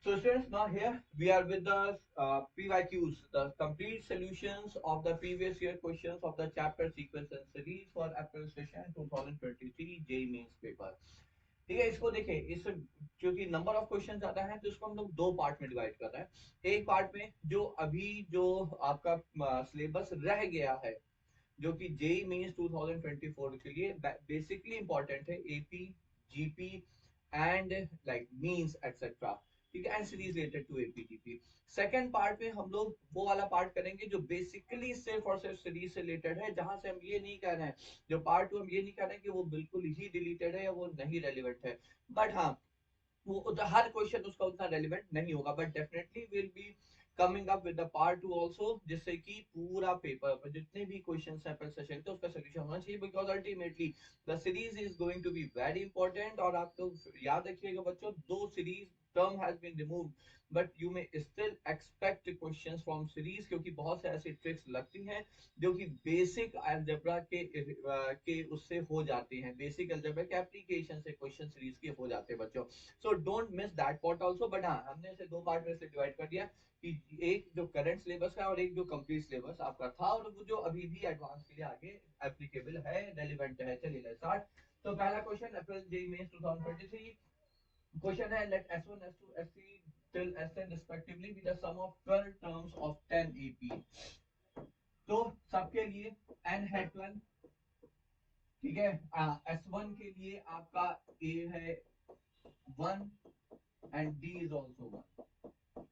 So students, now here we are with the PYQs, the complete solutions of the previous year questions of the chapter sequence and series for April session 2023 JEE Mains paper. ठीक है, इसको देखिए, इस क्योंकि number of question ज्यादा है तो इसको हम लोग दो पार्ट में डिवाइड कर रहे हैं। एक पार्ट में जो अभी जो आपका सिलेबस रह गया है, जो कि जेई मेंस 2024 के लिए बेसिकली इंपॉर्टेंट है, AP, GP and like means etcetera, ठीक है, and series related to AP GP. Second part में हम लोग वो वाला पार्ट करेंगे जो बेसिकली सिर्फ और सिर्फ सीरीज से रिलेटेड है, जहां से हम ये नहीं कह रहे हैं, जो पार्ट टू हम ये नहीं कह रहे हैं कि वो बिल्कुल ही डिलीटेड है या वो नहीं रेलिवेंट है, बट हाँ वो हर क्वेश्चन उसका उतना रेलिवेंट नहीं होगा, but definitely will be coming up with the part two also, जिससे कि पूरा पेपर पर जितने भी क्वेश्चंस हैं पर सेशन के उसका सॉल्यूशन होना चाहिए, because ultimately the series is going to be very important. और आप लोग याद रखिएगा बच्चों, दो series term has been removed, but you may still expect questions from series, क्योंकि बहुत से ऐसी ट्रिक्स लगती हैं जो कि बेसिक अलजेब्रा के उससे हो जाते हैं, बेसिक अलजेब्रा के एप्लीकेशन से क्वेश्चन सीरीज के हो जाते हैं बच्चों। So don't miss that part also, but हाँ हमने इसे दो पार्ट में से डिवाइड कर दिया कि एक जो करंट सिलेबस का और एक जो कंप्लीट सिलेबस आपका था, और वो जो अभी भी एडवांस के लिए आगे एप्लीकेबल है, रेलिवेंट है। चलिए लेट्स स्टार्ट। तो पहला क्वेश्चन अप्रैल जेईई मेंस 2023 क्वेश्चन है, late S1 S2 S3 till Sn respectively be the sum of 12 terms of 10 AP। तो सबके लिए n है 12, ठीक है। S1 के लिए आपका a है 1 and d is also 1।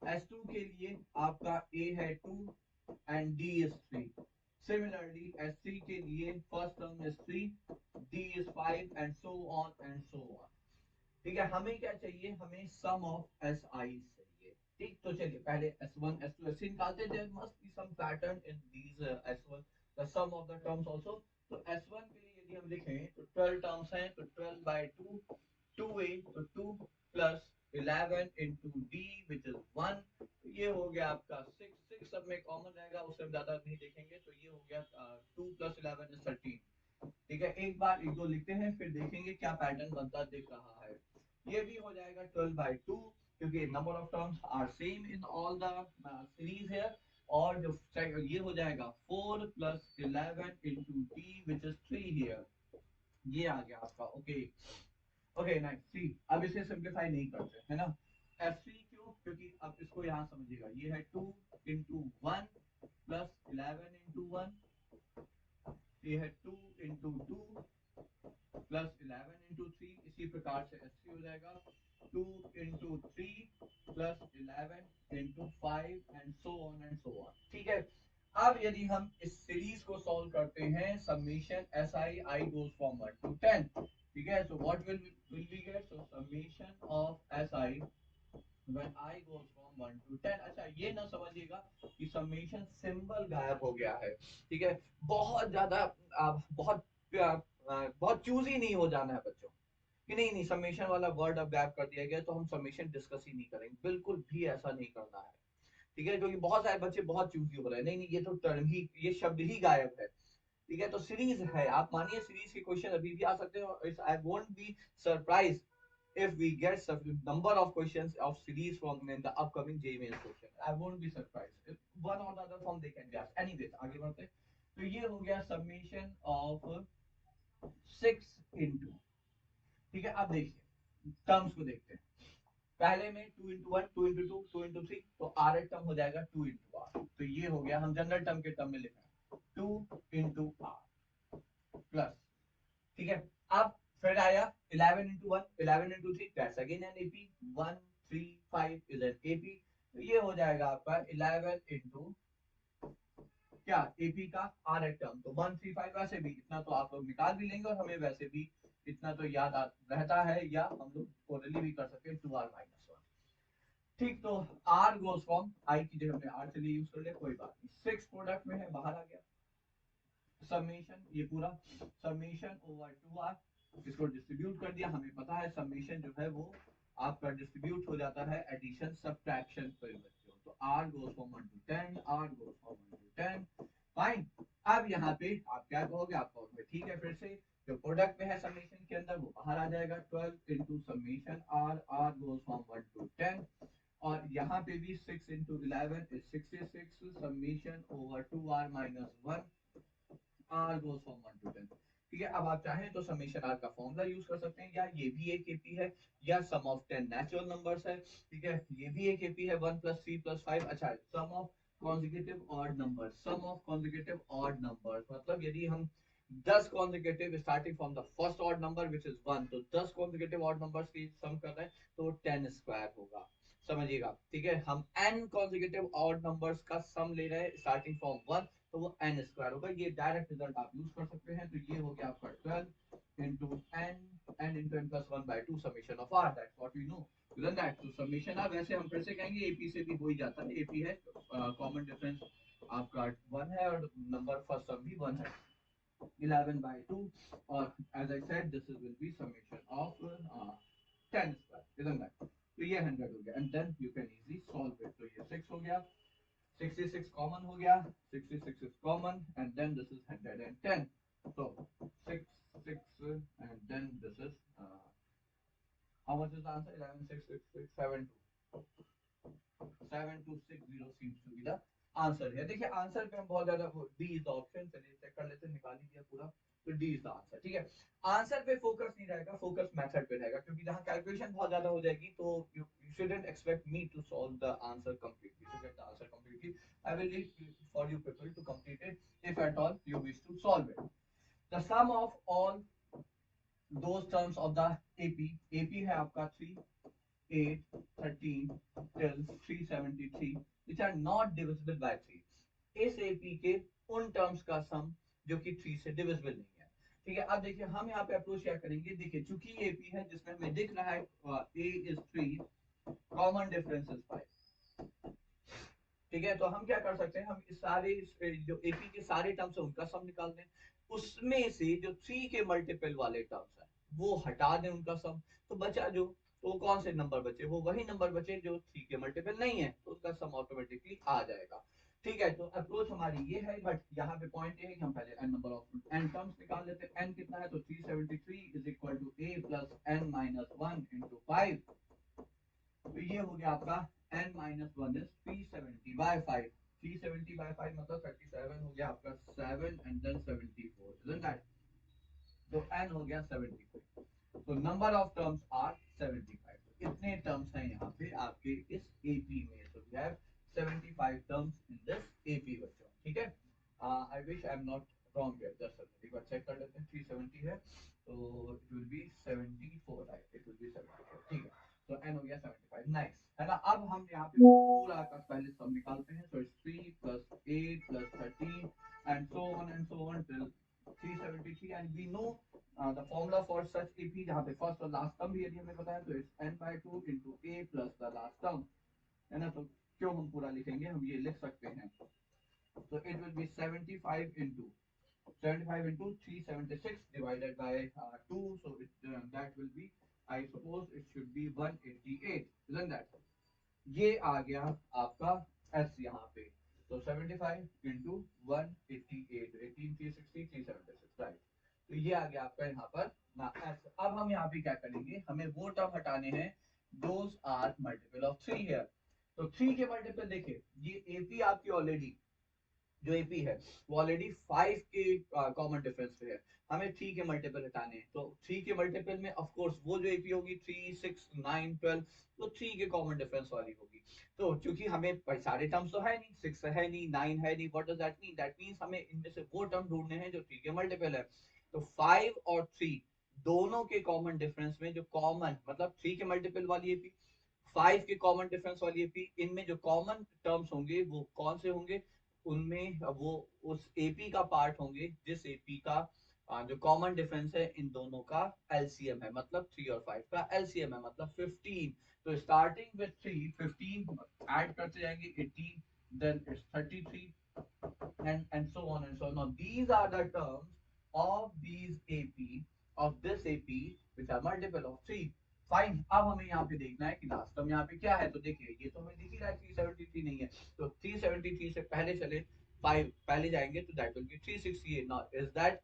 S2 के लिए आपका a है 2 and d is 3। Similarly, S3 के लिए first term is 3, d is 5 and so on and so on. ठीक है, हमें क्या चाहिए, हमें सम ऑफ एस आई चाहिए। ठीक, तो चलिए पहले S1 S2 S3 निकालते हैं। There must be some pattern in these S1, the sum of the terms also. तो S1 के लिए यदि हम लिखें तो 12 टर्म्स हैं, तो 12 बाय 2 2a, तो 2 plus 11 into d which is 1, तो ये हो गया आपका 6। 6 सब में कॉमन रहेगा, उससे हम ज्यादा नहीं देखेंगे, तो ये हो गया 2 प्लस 11 is 13। ठीक है, एक बार एक दो लिखते हैं, फिर देखेंगे क्या पैटर्न बनता दिख रहा है। ये भी हो जाएगा 12 बाई 2, क्योंकि number of terms are same in all the series है। और जो ये हो जाएगा 4 plus 11 into d which is 3 here. ये आ गया आपका। Okay okay nice. सी, अब इसे सिंप्लीफाई नहीं करते है ना, F3 क्यों, क्योंकि अब इसको यहाँ समझिएगा, ये है 2 इंटू 1 प्लस 11 इंटू 1, ये है 2 इंटू 2 प्लस 11 इंटू 3। इसी प्रकार से S3 हो जाएगा 2 into 3 plus 11 into 5 and so on and so on. ठीक है, अब यदि हम इस सीरीज को सॉल्व करते हैं, summation s i i goes from 1 to 10, ठीक है। So what will we get, so summation of s i when I goes from 1 to 10। अच्छा ये ना समझिएगा कि समेशन सिंबल गायब हो गया है, ठीक है। बहुत ज्यादा बहुत बहुत चूजी नहीं हो जाना है बच्चों, कि नहीं नहीं समेशन वाला वर्ड अब गायब कर दिया गया तो हम समेशन डिस्कस ही नहीं करेंगे, बिल्कुल भी ऐसा नहीं करना है, ठीक है। क्योंकि बहुत सारे बच्चे बहुत चूजी हो रहे हैं, नहीं नहीं ये तो टर्म ही, ये शब्द ही गायब है, ठीक है। तो सीरीज है, आप मानिए सीरीज के क्वेश्चन अभी भी आ सकते हैं। I won't be surprise if we get some number of questions of series from in the upcoming JEE Mains question, I won't be surprised if one or the other form they can guess। Anyways आगे बढ़ते हैं। तो ये हो गया summation of 6 into, ठीक है। अब देखिए टर्म्स को देखते हैं, पहले में 2 into 1 2 into 2 2 into 3, तो r एक टर्म हो जाएगा 2 into r, तो ये हो गया, हम जनरल टर्म के टर्म में लिख रहे हैं 2 into r प्लस, ठीक है। अब फिर आया 11 into 1 11 into 3, that's again an AP, 1 3 5 is an AP, तो ये हो जाएगा आपका 11 into क्या एपी का आर एक टर्म, तो 1 3 5, वैसे भी इतना तो आप लोग निकाल भी लेंगे और हमें वैसे भी इतना तो याद रहता है, या हम लोग ओरली भी कर सकते हैं 2r-1। ठीक, तो r गोज फ्रॉम i की जगह हमने r चलिए यूज कर लिया, कोई बात नहीं। 6 प्रोडक्ट में है, बाहर आ गया, समेशन ये पूरा समेशन ओवर 2r, इसको डिस्ट्रीब्यूट कर दिया। हमें पता है समेशन जो है वो आपका डिस्ट्रीब्यूट हो जाता है एडिशन सब्ट्रैक्शन पर बच्चों, तो r goes from 1 to 10, r goes from 1 to 10, fine. अब यहाँ पे आप क्या कहोगे, आप कहोगे ठीक है, फिर से जो प्रोडक्ट में है समेशन के अंदर वो बाहर आ जाएगा, 12 into summation r, r goes from 1 to 10, और यहाँ पे भी 6 into 11 is 66, summation over 2r minus 1, r goes from 1 to 10। ठीक है, अब आप चाहें तो समेशन आर का फॉर्मूला यूज कर सकते हैं, या ये भी एक एपी है, या सम ऑफ 10 नेचुरल नंबर्स है। ठीक है, ये भी एक एपी है, 1 + 3 + 5। अच्छा, sum of consecutive odd number, sum of consecutive odd numbers, मतलब यदि हम 10 consecutive starting from the first odd number which is 1, तो 10 कॉन्जिक्यूटिव ऑड नंबर्स की सम कर रहे हैं तो 10 स्क्वायर होगा, समझिएगा। ठीक है, हम n कॉन्जिक्यूटिव ऑड नंबर्स का सम ले रहे हैं स्टार्टिंग फ्रॉम 1, तो वो n स्क्वायर होगा। ये डायरेक्ट रिजल्ट आप यूज कर सकते हैं। तो ये हो गया आपका 12 into n into n plus 1/2 summation of r, that's what we know, then that तो समेशन r, वैसे हम फिर से कहेंगे एपी से भी हो ही जाता है, एपी है कॉमन डिफरेंस आपका 1 है और नंबर फर्स्ट सम भी 1 है, 11/2, और as I said this will be summation of 10 square, isn't that. तो ये 100 हो गया, and then you can easily solve it. तो ये 6 हो गया, 66 कॉमन हो गया, 66 is common, and then this is 110, so 6 6 and then this is how much is the answer, 11 6 6 6 7 7260 seems to be the answer है। देखिए आंसर पे हम बहुत ज्यादा, डी इज द ऑप्शन, चलिए चेक कर लेते हैं, निकाल लीजिए पूरा, तो डी इज द आंसर। ठीक है, आंसर पे फोकस नहीं रहेगा, फोकस मेथड पे रहेगा, क्योंकि जहां कैलकुलेशन बहुत ज्यादा हो जाएगी तो you shouldn't expect me to solve the answer completely, to get the answer completely. I will leave for you people to complete it if at all you wish to solve it. The sum of all those terms of the AP, AP है आपका 3 8 13 till 373 which are not divisible by 3, इस AP के उन terms का सम जो कि 3 से divisible नहीं है। ठीक है, अब देखिए हम यहाँ पे अप्रोच क्या करेंगे, देखिए चूंकि ये एपी है जिसमें हमें दिख रहा है a is 3, common difference is 5। ठीक है, तो हम क्या कर सकते हैं, हम इस सारे जो एपी के सारे टर्म्स है उनका सम निकाल दें, उसमें से जो 3 के मल्टीपल वाले टर्म्स है वो हटा दें उनका सम, तो बचा जो, तो कौन से नंबर बचे, वो वही नंबर बचे जो 3 के मल्टीपल नहीं है, तो उसका सम ऑटोमेटिकली आ जाएगा। ठीक है, तो अप्रोच हमारी ये है, बट यहाँ पे पॉइंट ये है कि हम पहले n number of n terms निकाल लेते हैं। n कितना है, तो 373 is equal to a plus n minus 1 into 5, तो ये हो गया आपका n माइनस 1 इज 370/5, 370/5 मतलब 37 हो गया आपका 7 एंड देन 74, isn't that? तो n हो गया 74, तो नंबर ऑफ टर्म्स आर 75, तो इतने टर्म्स हैं यहाँ पे आपके इस एपी में, so we have 75 terms in this AP बच्चों। ठीक है, I wish I am not wrong here, just एक बार चेक कर लेते हैं, 370 है तो it will be 74, right, it will be 74। ठीक है, तो n हो गया 75, नाइस है ना। अब हम यहाँ पे पूरा का पहले सम निकालते हैं, so it's 3 + 8 + 13 and so on till 373, and we know the formula for such AP, जहाँ पे फर्स्ट और लास्ट टर्म भी यदि हमें बताया तो it's n/2 into a plus the last term, है ना। तो क्यों हम पूरा लिखेंगे, हम ये लिख सकते हैं, तो it will be 75 into 376 divided by 2, so that will be, I suppose it should be 188, isn't that? ये आ गया आपका s यहाँ पे, तो 75 into 188, 18 360 376, राइट। तो ये आ गया आपका यहाँ पर ना s। अब हम यहाँ पे क्या करेंगे, हमें वो टर्म हटाने हैं, those are multiple of 3 here. तो 3 के मल्टीपल देखिए, ये एपी आपकी ऑलरेडी जो एपी है वो ऑलरेडी 5 के कॉमन डिफरेंस पे है, हमें 3 के मल्टीपल हटाने हैं, तो 3 के मल्टीपल में ऑफ कोर्स वो जो एपी होगी 3 6 9 12, वो 3 के कॉमन डिफरेंस वाली होगी। तो क्योंकि हमें सारे टर्म्स तो है नहीं, 6 है नहीं, 9 है नहीं, what does that mean, that means हमें इनमें से वो टर्म ढूंढने हैं जो 3 के मल्टीपल है। तो 5 और 3 दोनों के कॉमन डिफरेंस में जो कॉमन, मतलब 3 के मल्टीपल वाली एपी, 5 के कॉमन डिफरेंस वाली एपी, इनमें जो कॉमन टर्म्स होंगे वो कौन से होंगे, उनमें वो उस एपी का पार्ट होंगे जिस एपी का जो कॉमन डिफरेंस है इन दोनों का एलसीएम है, मतलब 3 और 5 का एलसीएम है, मतलब 15। तो स्टार्टिंग विद 3 15 ऐड करते जाएंगे 18, then it's 33 and so on and so on। Now these are the terms of these AP, of this AP which are multiple of 3। Fine, अब हमें यहाँ पे देखना है कि लास्ट टर्म यहाँ पे क्या है, तो देखिए ये तो हमें दिख ही रहा है 373 नहीं है, तो 373 से पहले चले 5 पहले जाएंगे तो that will be 368. Now is that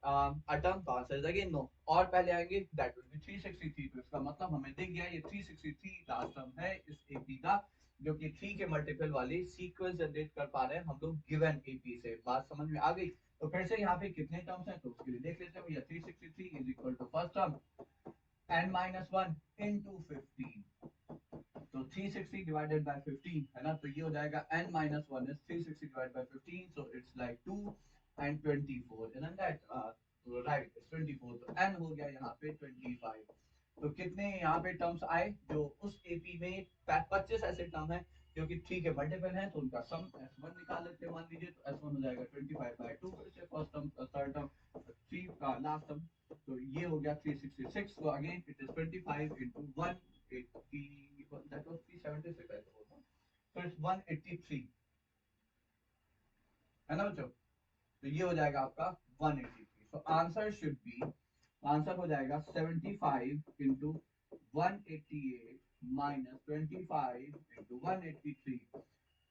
a term? The answer is again no. और पहले आएंगे that will be 363. तो इसका मतलब हमें दिख गया ये 363 लास्ट टर्म है इस एपी का, जो कि 3 के मल्टीपल वाले सीक्वेंस जनरेट कर पा रहे हैं हम लोग गिवन एपी से। बात समझ में आ गई? तो फिर से यहाँ पे कितने टर्म्स हैं तो उसके लिए देख लेते हैं भैया। 363 is equal to first term n minus 1 into 15, तो 360 divided by 15 है ना, तो ये हो जाएगा n minus 1 is 360 divided by 15, so it's like 2 and 24, isn't that right? It's 24, तो n हो गया यहाँ पे 25। तो कितने यहाँ पे टर्म्स आए जो उस एपी में 25 ऐसे टर्म है जो कि 3 के मल्टीपल हैं, तो उनका सम s1 निकाल लेते हैं। मान लीजिए तो s1 हो जाएगा 25/2, फिर से फर्स्ट टर्म थर्ड टर्म 3 का लास्ट टर्म, तो ये हो गया 366। तो again it is 25 into 180, that was 376 I suppose, so it's 183 है ना बच्चों? तो ये हो जाएगा आपका 183। So answer should B, answer हो जाएगा 75 into 188 minus 25 into 183।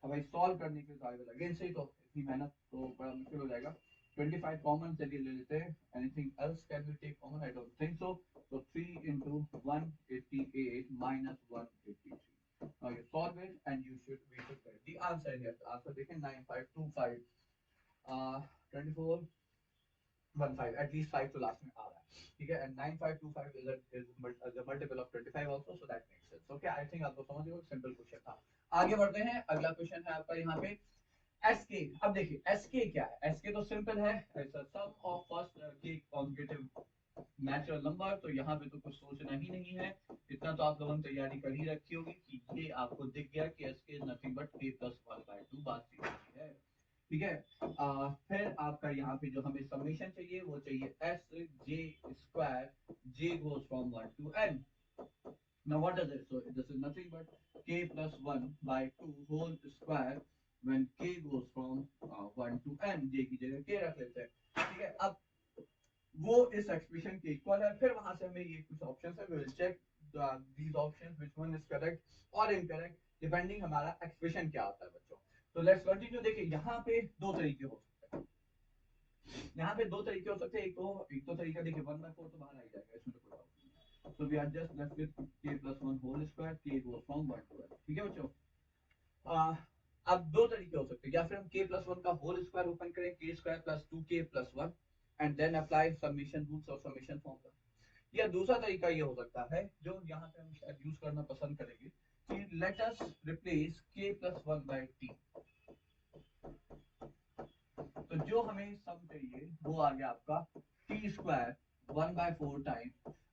अब भाई सॉल्व करने के लिए तो अगेन से ही तो इतनी मेहनत तो बड़ा मुश्किल हो जाएगा। 25 कॉमन चलिए ले लेते हैं। Anything else can we take common? I don't think so. तो 3 into 188 minus 183। Now you solve it and we should get the answer here. The answer देखें 9525 24 15, at least 5 तो लास्ट में आ रहा है, ठीक है। And 9525 is the multiple of 25 also, so that makes sense. Okay, I think आपको समझ गए, सिंपल क्वेश्चन था। आगे बढ़ते हैं, अगला क्वेश्चन है आपका यहाँ पे SK। अब देखिए SK क्या है? SK तो सिंपल है, सम ऑफ फर्स्ट के कॉन्जुगेटिव नेचुरल नंबर। तो यहाँ पे तो कुछ सोचना ही नहीं है, इतना तो आप लोगों ने तैयारी कर ही रखी होगी कि ये आपको दिख गया कि SK is nothing but k plus 1/2। बात सीधी है, ठीक है। फिर आपका यहाँ पे जो हमें समेशन चाहिए वो चाहिए S J square, J goes from 1 to n। Now what is it? So this is nothing but k plus 1/2 whole square when k goes from 1 to n। j की जगह k रख लेते हैं, ठीक है। अब वो इस एक्सप्रेशन के इक्वल है। फिर वहां से हमें ये कुछ ऑप्शंस है, we will check these options which one is correct और इनकरेक्ट डिपेंडिंग हमारा एक्सप्रेशन क्या आता है बच्चों। तो लेट्स कंटिन्यू। देखिए यहाँ पे दो तरीके हो सकते हैं, यहाँ पे दो तरीके हो सकते हैं। एक तो तरीका देखिए 1/4 तो बाहर आ ही जाएगा, इसमें तो कोई डाउट नहीं है। So we are just left with k plus 1 whole square, k goes from 1 to n, ठीक है बच्चों। अब दो तरीके हो सकते हैं, या फिर हम k plus 1 का होल स्क्वायर ओपन करें, k square plus 2k plus 1 and then apply summation rules और समेशन फॉर्मूला। या दूसरा तरीका ये हो सकता है जो यहाँ पे हम शायद यूज करना पसंद करेंगे कि let us replace k plus 1/t। तो जो हमें सम चाहिए वो आ गया आपका टी स्क्वायर 1/4 टाइम।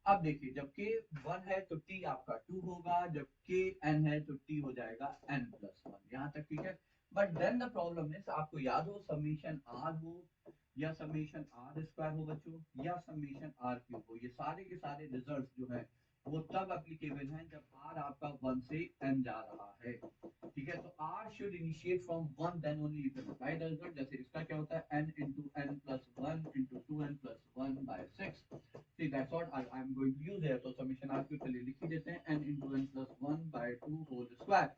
अब देखिए जब k 1 है तो t आपका 2 होगा, जब k n है तो t हो जाएगा n+1। यहाँ तक ठीक है। But then the problem is, आपको याद हो समीशन r हो या समीशन r स्क्वायर हो बच्चों, या समीशन r क्यूब हो, ये सारे के सारे रिजल्ट जो है वो तब एप्लीकेबल हैं जब r आपका 1 से n जा रहा है, ठीक है। तो r should initiate from 1, then only you can apply the result। जैसे इसका क्या होता है n into n plus 1 into 2n plus 1/6। See that's what I'm going to use here। तो समीशन r क्यूब चलिए लिख ही देते हैं, n into n plus 1/2 whole square,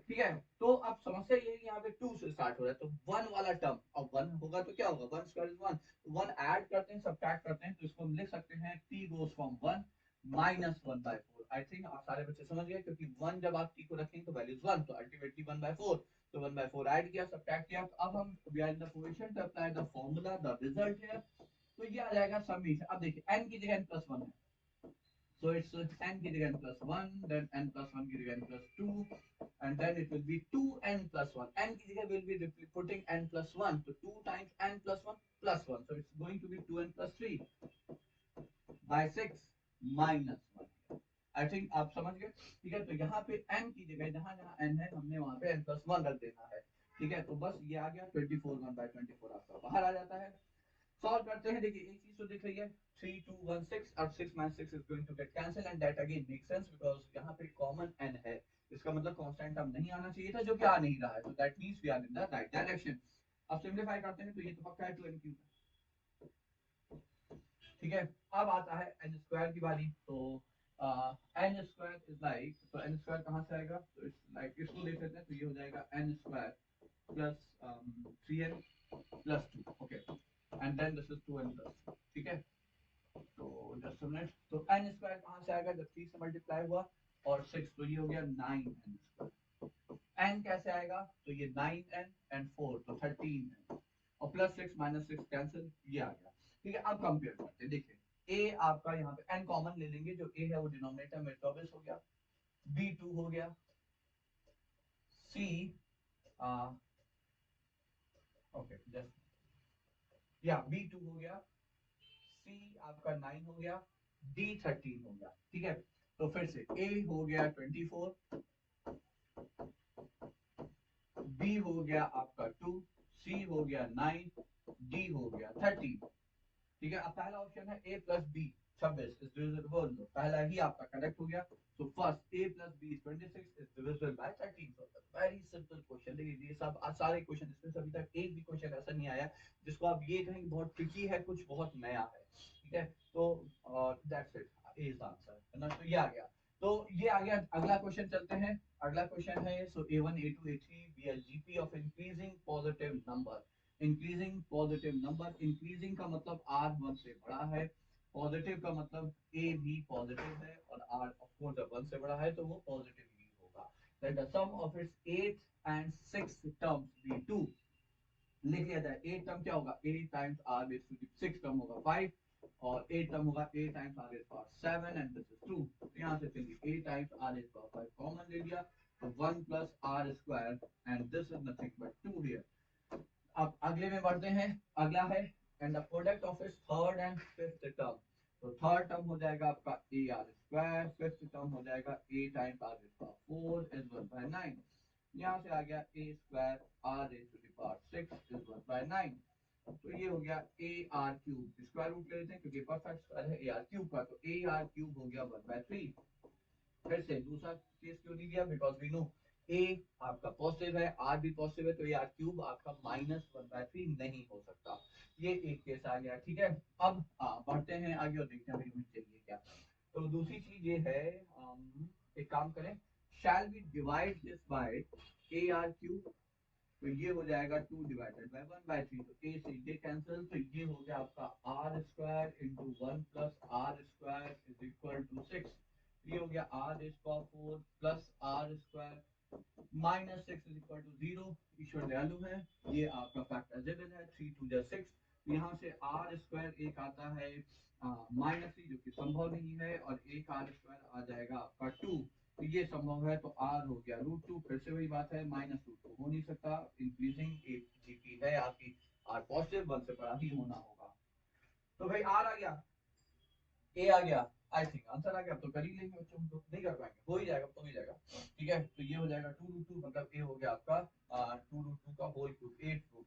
ठीक है। तो अब समस्या ये है कि यहाँ पे 2 से स्टार्ट हो रहा है, तो 1 वाला टर्म अब 1 होगा तो क्या होगा, 1 स्क्वायर इज 1, 1 ऐड करते हैं सब्ट्रैक्ट करते हैं तो इसको हम लिख सकते हैं t goes from 1 minus 1/4। I think आप सारे बच्चे समझ गए, क्योंकि 1 जब आप t को रखेंगे तो वैल्यू इज 1, तो अल्टीमेटली 1/4। तो 1/4 ऐड किया सब्ट्रैक्ट किया, तो अब हम we are in the position to apply the formula the result here. तो ये आ जाएगा समीशन। अब देखिए n की जगह n+1 है, so it's n की जगह n plus 1, then n plus 1 की जगह n plus 2, and then it will be 2n plus 1। n की जगह will be putting n plus 1, so 2 times n plus 1 plus 1, so it's going to be 2n plus 3/6 minus 1। I think आप समझ गए, ठीक है। तो यहाँ पे n की जगह जहां जहां n है हमने वहां पे n plus 1 रख देना है, ठीक है। तो बस ये आ गया 24, 1/24 आपका बाहर आ जाता है। सॉल्व करते हैं। देखिए एक चीज तो दिख रही है 3 2 1 6, और 6 minus 6 is going to get cancelled and that again makes sense because यहाँ पे कॉमन n है, इसका मतलब कांस्टेंट टर्म नहीं आना चाहिए था जो कि आ नहीं रहा है, तो that means we are in the right direction. अब सिंपलीफाई करते हैं तो ये तो पक्का है 2n3, ठीक है। अब आता है n स्क्वायर की बारी। तो n स्क्वायर इज लाइक, तो n स्क्वायर कहां से आएगा, तो इट्स लाइक इसको देख लेते हैं, तो ये हो जाएगा n square plus 3n plus 2. Okay, and then this is 2n plus 2. ठीक है, तो जस्ट a minute. तो n स्क्वायर कहाँ से आएगा, जब 3 से मल्टीप्लाई हुआ और 6, तो ये हो गया 9n स्क्वायर. n कैसे आएगा, तो ये 9n एंड 4 तो 13n और प्लस 6 माइनस 6 कैंसिल, ये आ गया. ठीक है, अब कंपेयर करते हैं. देखिए a आपका यहाँ पे n कॉमन ले लेंगे, जो a है वो डिनोमिनेटर में 24 हो गया, b 2 हो गया, c ओके जस्ट या b 2 हो गया, c आपका 9 हो गया, d 13 हो गया. ठीक है, तो फिर से a हो गया 24, b हो गया आपका 2, c हो गया 9, d हो गया 13. ठीक है, अब पहला ऑप्शन है a plus b 26 is divisible, पहला ही आपका करेक्ट हो गया. So first a plus b is 26 is divisible by 13. Very simple question. देखिए ये सब सारे क्वेश्चन, इसमें से अभी तक एक भी क्वेश्चन ऐसा नहीं आया जिसको आप ये कहेंगे बहुत ट्रिकी है, कुछ बहुत नया है. ठीक है, तो that's it, A is answer है ना. तो ये आ गया, तो ये आ गया. अगला क्वेश्चन चलते हैं. अगला क्वेश्चन है, so a1 a2 a3 b are GP of increasing positive number. Increasing positive number, increasing का मतलब आर वन से बड़ा है, पॉजिटिव का मतलब ए भी पॉजिटिव है, और आर ऑफ कोर्स जब वन से बड़ा है तो वो पॉजिटिव ही होगा. Let the sum of its 8 and 6 terms be 2. लिख लिया जाए. 8 टर्म क्या होगा, 8 times r raise to the 6 term होगा 5, और 8 टर्म होगा 8 times r raise power 7 and this is 2. तो यहाँ से चलिए 8 times r raise power 5 common ले लिया, तो 1 plus r square and this is nothing but 2 here. अब अगले में बढ़ते हैं. अगला है and the product of its third and fifth term. तो थर्ड टर्म हो जाएगा आपका a r square, fifth term हो जाएगा a times r raise power 4 is 1 by 9. यहाँ से आ गया a square r raise to the power 6 is 1 by 9. तो ये हो गया a r cube, square root ले लेते हैं क्योंकि परफेक्ट स्क्वायर है ए आर क्यूब का, तो ए आर क्यूब हो गया 1 बाय 3. फिर से दूसरा केस क्यों नहीं दिया, बिकॉज वी नो ए आपका पॉजिटिव है, आर भी पॉजिटिव है, तो ए आर क्यूब आपका -1/3 नहीं हो सकता. ये एक केस आ गया. ठीक है, अब बढ़ते हैं आगे और देखते हैं हमें चाहिए क्या. तो दूसरी चीज ये है, एक काम करें, shall we divide this by a r cube. तो ये हो जाएगा 2 डिवाइडेड बाय 1/3, तो ए से ये कैंसिल, तो ये हो गया आपका r square into 1 plus r square is equal to 6. ये हो गया r raise power 4 plus r square minus 6 is equal to 0. ईश्वर दयालु है, ये आपका फैक्टराइजेबल है, 3 2 जा 6. यहाँ से आर स्क्वायर एक आता है -3 जो कि संभव नहीं है, और एक आर स्क्वायर आ जाएगा आपका 2, तो ये संभव है, तो आर हो गया √2. फिर से वही बात है, -√2 हो नहीं सकता, इंक्रीजिंग जीपी है आपकी, आर पॉजिटिव 1 से बड़ा ही होना होगा. तो भाई आर आ गया, ए आ गया, आई थिंक आंसर आ गया. अब तो कर ही लेंगे बच्चों, हम तो नहीं कर पाएंगे, हो ही जाएगा, तो हो ही जाएगा. ठीक है, तो ये हो जाएगा 2√2, मतलब ए हो गया आपका 2√2 का होल क्यूब 8√2.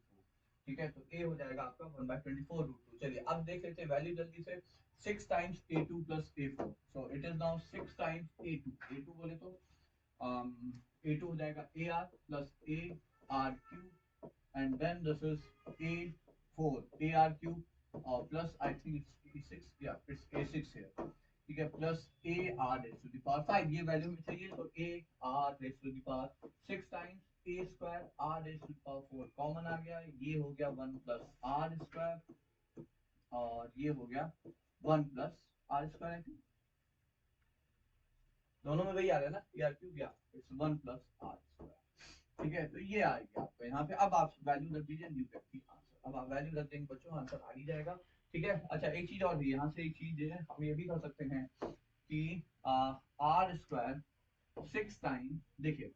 ठीक है, तो ए हो जाएगा आपका 1/24√2. चलिए अब देख लेते हैं वैल्यू जल्दी से. 6 times a2 plus a4, so it is now 6 times a2 बोले तो a2 हो जाएगा a r plus a r cube, and then this is a4 a r cube, plus I think it's E6, yeah it's A6 here. ठीक है, plus a r raise to the power 5, ये value में चाहिए, तो a r raise to the power 6 times a square r raise to the power 4 common आ गया, ये हो गया 1 प्लस आर स्क्वायर, और ये हो गया 1 प्लस आर स्क्वायर. दोनों में वही आ रहा है ना, ए आर क्यूब, या इट्स 1 प्लस आर स्क्वायर. ठीक है, तो ये आएगी आपका यहाँ पे. अब आप वैल्यू रख दीजिए, न्यू गेट की आंसर. अब आप वैल्यू रख देंगे बच्चों, आंसर आ ही जाएगा. ठीक है, अच्छा एक चीज और भी यहाँ से, एक चीज है हम ये भी कर सकते हैं कि आर स्क्वायर 6 टाइम, देखिए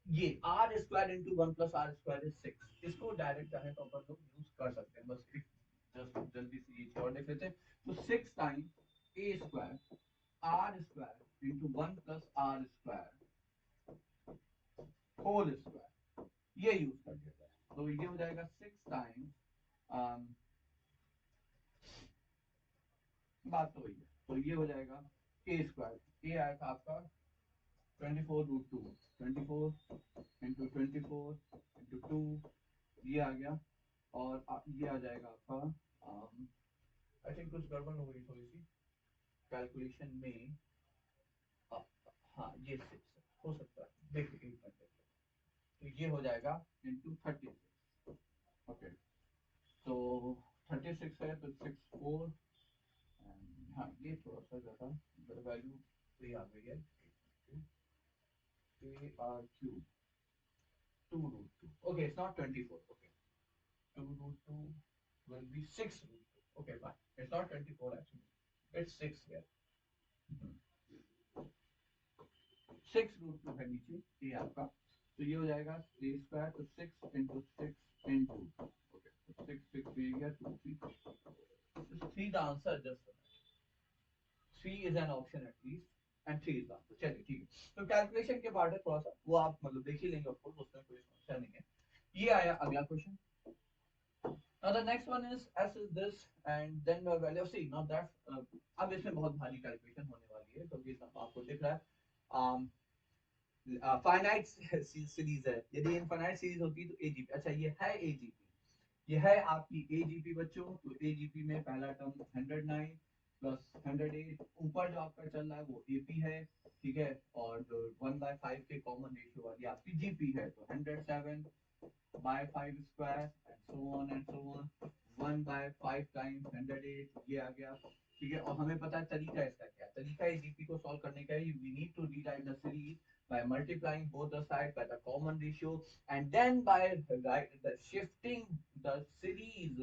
ये r square into 1 plus r square is 6, इसको डायरेक्ट चाहे तो अपन लोग यूज कर सकते हैं. बस जस्ट जल्दी से ये और देख लेते हैं. तो 6 time a square r square into 1 plus r square whole square, ये यूज कर दिया जाए, तो ये हो जाएगा 6 टाइम्स, बात तो वही है, तो ये हो जाएगा ए स्क्वायर, ए आया था आपका 24√2, 24 × 24 × 2, ये आ गया, और ये आ जाएगा आपका, आई थिंक कुछ गड़बड़ हो गई थोड़ी सी कैलकुलेशन में. हाँ ये 6 है, हो सकता है, देखिए एक मिनट, तो ये हो जाएगा इंटू 36। ओके, तो 36 है तो 6 4, हाँ ये थोड़ा सा ज़्यादा वैल्यू ये आ गई है, a r cube 2 root 2, okay it's not 24, okay 2 root 2 will be 6 root 2, okay fine, it's not 24 actually, it's 6 here, 6 root 2 है नीचे ये आपका, तो ये हो जाएगा a स्क्वायर, तो 6 इंटू 6 इंटू, ओके तो 6 6 ये गया 2 3 the answer, just 3 is an option at least and 3 is the answer, चलिए ठीक है, तो कैलकुलेशन के पार्ट है थोड़ा सा वो आप मतलब देख ही लेंगे, ऑफ कोर्स उसमें कोई समस्या नहीं है। ये आया अगला question. Now the next one is s is this and then the value of c, not that अब इसमें बहुत भारी कैलकुलेशन होने वाली है, तो ये सब आपको दिख रहा है, फाइनाइट सीरीज है, यदि इनफाइनाइट सीरीज होती तो एजीपी, अच्छा ये है एजीपी, ये है आपकी एजीपी बच्चों, तो एजीपी में पहला टर्म 109 प्लस 108, ऊपर जो आपका चल रहा है वो एपी है, ठीक है, और जो 1/5 के कॉमन रेशियो वाली आपकी जीपी है, तो 107 by 5 square and so on and so on, 1 by 5 times 108 ये आ गया, ठीक है, और हमें पता है तरीका इसका क्या है, तरीका है जीपी को सॉल्व करने का है, we need to rewrite the series by multiplying both the sides by the common ratio and then by the shifting the series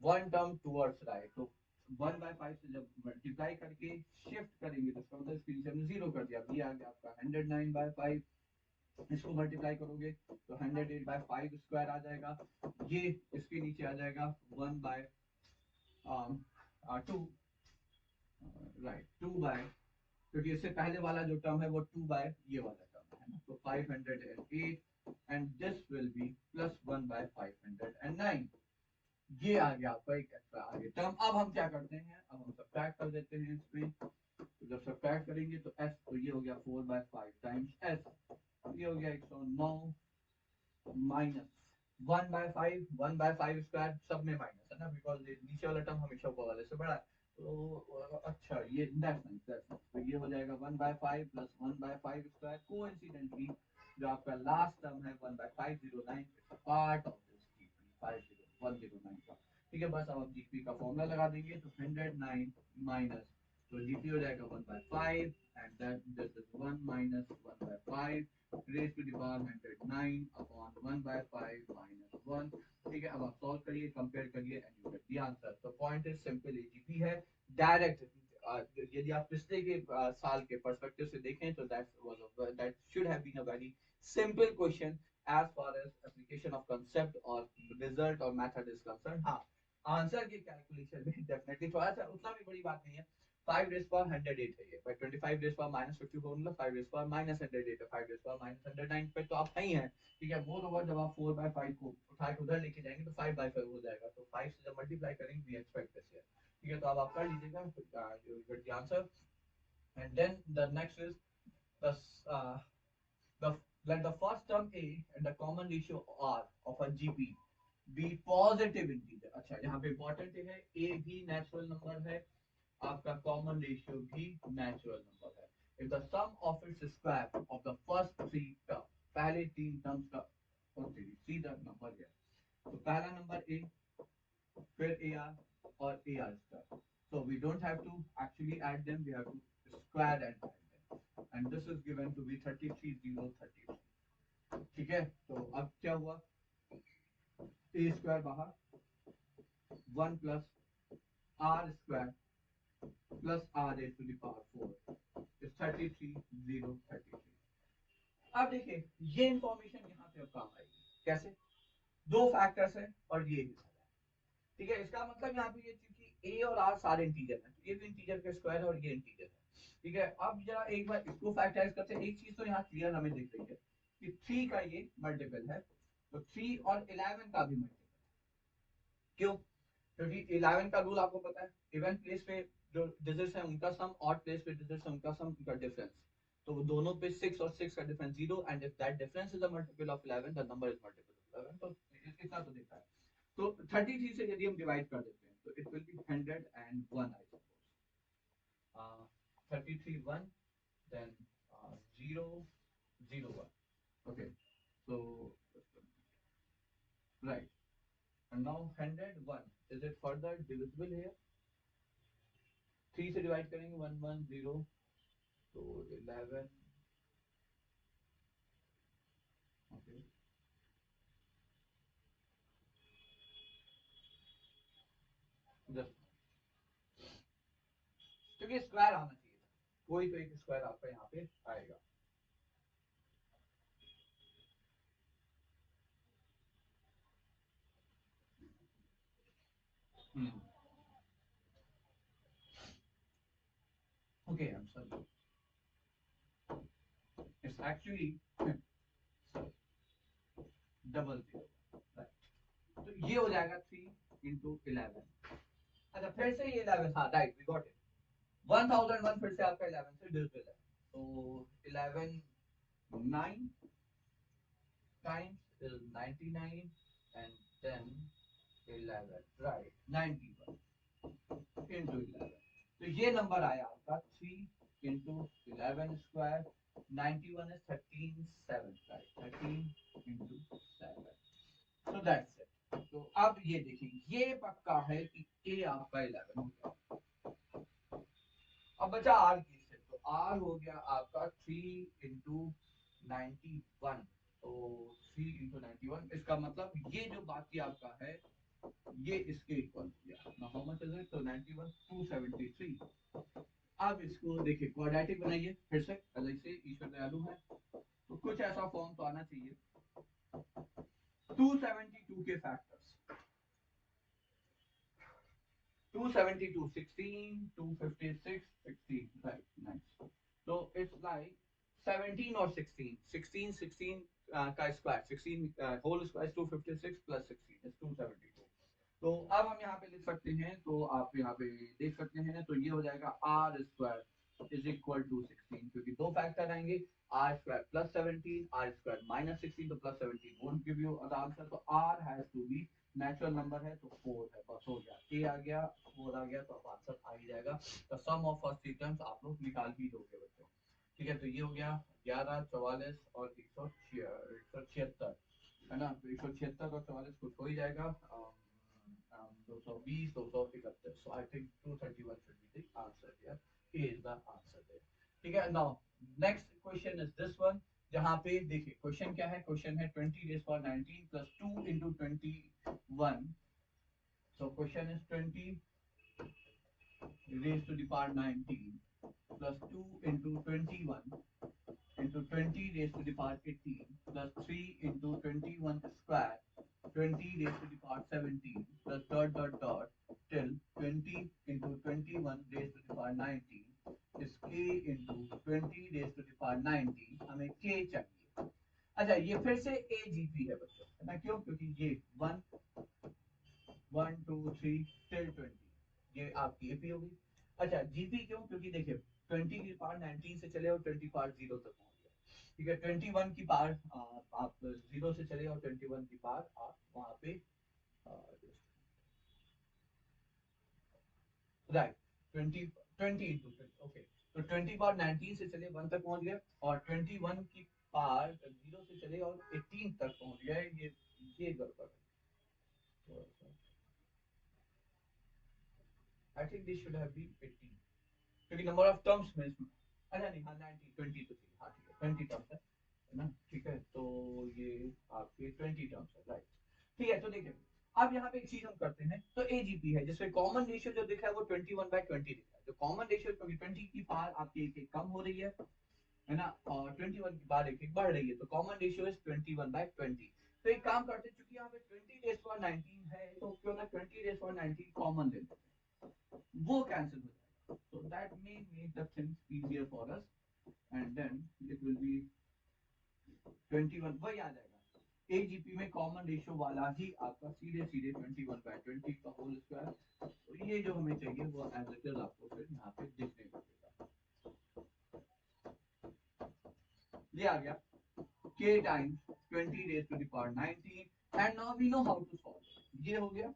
one term towards right, तो 1/5 से जब मल्टीप्लाई करके शिफ्ट करेंगे तो इसका मतलब इसके नीचे हमने जीरो कर दिया, ये आ गया आपका 109/5, इसको मल्टीप्लाई करोगे तो 108/5 स्क्वायर आ जाएगा, ये इसके नीचे आ जाएगा 1/2, राइट 2 क्योंकि इससे पहले वाला जो टर्म है वो 2 ये वाला टर्म है ना, तो 508 and this will B plus 1/509, ये आ गया आपका एक एक्स्ट्रा आगे टर्म। अब हम क्या करते हैं, अब हम सब्ट्रैक्ट कर देते हैं इसमें, तो जब सब्ट्रैक्ट करेंगे तो s, तो ये हो गया 4/5 टाइम्स s, ये हो गया 109 माइनस 1/5 स्क्वायर, सब में माइनस है ना, बिकॉज नीचे वाला टर्म हमेशा ऊपर वाले से बड़ा है, तो अच्छा ये दैट्स नाइस, तो ये हो जाएगा 1/5 प्लस 1/5 स्क्वायर, कोइंसिडेंटली जो आपका लास्ट टर्म है 1/509 पार्ट ऑफ दिस जीपी 50109 का, ठीक है, बस अब आप जीपी का फॉर्मूला लगा देंगे तो 109 माइनस, तो जीपी हो जाएगा 1/5 and that this is 1 minus 1/5 raised to the power 109 upon 1/5 minus 1, ठीक है, अब आप सॉल्व करिए, कंपेयर करिए and you get the answer, तो पॉइंट इज सिंपल, एजीपी है डायरेक्ट, यदि आप पिछले के साल के पर्सपेक्टिव से देखें तो that should have been a very simple question as far as application of concept और रिजल्ट और मेथड इज कंसर्न। हाँ, आंसर के कैलकुलेशन में डेफिनेटली थोड़ा सा उतना भी बड़ी बात नहीं है, 5 raised power 108 है ये, by 25 raised power minus 54 मतलब 5 raised power minus 108 है, 5 raised power minus 109 पे तो आप ही हैं, ठीक है, वो तो जब आप 4/5 को उठा के उधर लेके जाएंगे तो 5/5 हो जाएगा, तो 5 से जब मल्टीप्लाई करेंगे वी एक्सपेक्ट दिस हियर, ठीक है, तो अब आप कर लीजिएगा, you will get the answer and then the next is the the let the first term a and the common ratio r of a gp be positive integer, अच्छा यहाँ पे इंपॉर्टेंट है, a भी नेचुरल नंबर है, आपका common ratio भी natural number है, if the sum of its square of the first three term, पहले तीन टर्म्स का सीधा नंबर है, तो पहला नंबर a, फिर ar और ar square, so we don't have to actually add them, we have to square and add them and this is given to be 33033, ठीक है, तो अब क्या हुआ, a स्क्वायर बाहर 1 plus r square plus r a to the power 4 is 33033। अब देखिए ये इंफॉर्मेशन यहाँ पे अब काम आएगी कैसे, दो फैक्टर्स है और ये हिस्सा है, ठीक है, इसका मतलब यहाँ पे ये क्योंकि a और r सारे इंटीजर हैं, तो ये भी इंटीजर का स्क्वायर है और ये इंटीजर है, ठीक है, अब जरा एक बार इसको फैक्टराइज करते हैं, एक चीज तो यहाँ क्लियर हमें दिख रही है कि 3 का ये मल्टीपल है, तो 3 और 11 का भी मल्टीपल, क्यों, क्योंकि 11 का रूल आपको पता है, इवन प्लेस पे जो डिजिट्स हैं उनका सम, ऑड प्लेस पे डिजिट्स हैं उनका सम का डिफरेंस, तो वो दोनों पे 6 और 6 का difference 0 and if that difference is a multiple of 11 the number is multiple of 11, तो इतना तो दिखता है, तो 33 से यदि हम डिवाइड कर देते हैं तो it will be 101 I suppose, 33 1 देन 0 0 1. Okay, so right, and now 101, is it further divisible here? 3 से डिवाइड करेंगे 110, तो 11. ओके, जस्ट क्योंकि स्क्वायर आना चाहिए था, कोई तो एक स्क्वायर आपका यहाँ पे आएगा. Hmm. Okay, I'm sorry. It's actually double zero. Right, तो ये हो जाएगा 3 into 11. अच्छा, फिर से ये 11, हाँ राइट, वी गॉट इट. 1001 फिर से आपका 11 से डिविजिबल है, तो 11 9 times is 99 and then 11, right, 91 into 11. तो ये नंबर आया आपका 3 into 11 square. 91 is 13 7, right, 13 into 7. So that's it. तो अब ये देखिए, ये पक्का है कि ए आपका 11 हो गया. अब बचा आर की से, तो आर हो गया आपका 3 into 91. तो 3 into 91, इसका मतलब ये जो बाकी आपका है ये इसके इक्वल हो गया ना. How much is it? तो 91 273. अब इसको देखिए, क्वाड्रेटिक बनाइए फिर से, जैसे ईश्वर दयालु है तो कुछ ऐसा फॉर्म तो आना चाहिए. 272 के factors, 272, 16, 256, 16, right, nice. So it's like 17 or 16, 16, 16 का स्क्वायर, 16 whole square is 256 plus 16 is 272. तो अब हम यहाँ पे लिख सकते हैं, तो आप यहाँ पे देख सकते हैं, तो ये हो जाएगा r square is equal to 16, क्योंकि दो फैक्टर आएंगे, r square plus 17, r square minus 16, तो plus 17 won't give you the answer. तो r has to be natural number है, तो 4 है, बस हो गया, ए आ गया, 4 आ गया, तो अब आंसर आ ही जाएगा. तो सम ऑफ फर्स्ट थ्री टर्म्स आप लोग निकाल ही दोगे बच्चों. ठीक है, तो ये हो गया 11, 44 और 176, है ना. तो 176 और 44 कुछ हो ही जाएगा, 220, 271. So I think 231 should be the answer here. A is the answer there. ठीक है. Now next question is this one, जहाँ पे देखिए क्वेश्चन क्या है. क्वेश्चन है 20 raised power 19 plus 2 into 21. So question is 20 raised to the power 19 plus 2 into 21 into 20 raised to the power 18 plus 3 into 21 square, 20 raised to the power 17 plus dot dot dot till 20 into 21 raised to the power 19 is k into 20 raised to the power 90. हमें k चाहिए. अच्छा, ये फिर से AGP है बच्चों, है ना. क्यों? क्योंकि ये 1 2 3 till 20 ये आपकी एपी होगी. अच्छा, जीपी क्यों? क्योंकि देखिए 20 की पावर 19 से चले और 20 पावर 0 तक पहुंच गया. ठीक है, 21 की पावर आप 0 से चले और 21 की पावर आप वहां पे राइट 20 20 इंटू 20. ओके, तो 20 पावर 19 से चले 1 तक पहुंच गया, और 21 की पावर 0 से चले और 18 तक पहुंच गया. ये गड़बड़ है. I think this should have been 18, क्योंकि नंबर ऑफ टर्म्स में इसमें. अच्छा नहीं, हाँ 90 20 तो थी, हाँ ठीक है 20 टर्म्स है ना. ठीक है, तो ये आपके 20 टर्म्स है, राइट. ठीक है, तो देखिए अब यहाँ पे एक चीज हम करते हैं, तो एजीपी है जिसमें कॉमन रेशियो जो दिख रहा है वो 21/20 दिख रहा है. जो कॉमन रेशियो, क्योंकि 20 की पावर आपकी एक एक कम हो रही है ना, और 21 की पावर एक एक बढ़ रही है, तो कॉमन रेशियो इज 21/20. तो एक काम करते हैं, चूंकि यहाँ पे 20 रेज़ पावर 19 है, तो क्यों ना 20 रेज़ पावर 19 कॉमन ले लेते हैं, वो कैंसिल हो जाएगा. so that may make the things easier for us, and then it will be 21 वही आ जाएगा. एजीपी में कॉमन रेशियो वाला ही आपका सीधे सीधे 21/20 का होल स्क्वायर. तो ये जो हमें चाहिए वो एज इट इज आपको फिर यहाँ पे देखने को मिलेगा. ये आ गया k times 20 raised to the power 19, and now we know how to solve. ये हो गया.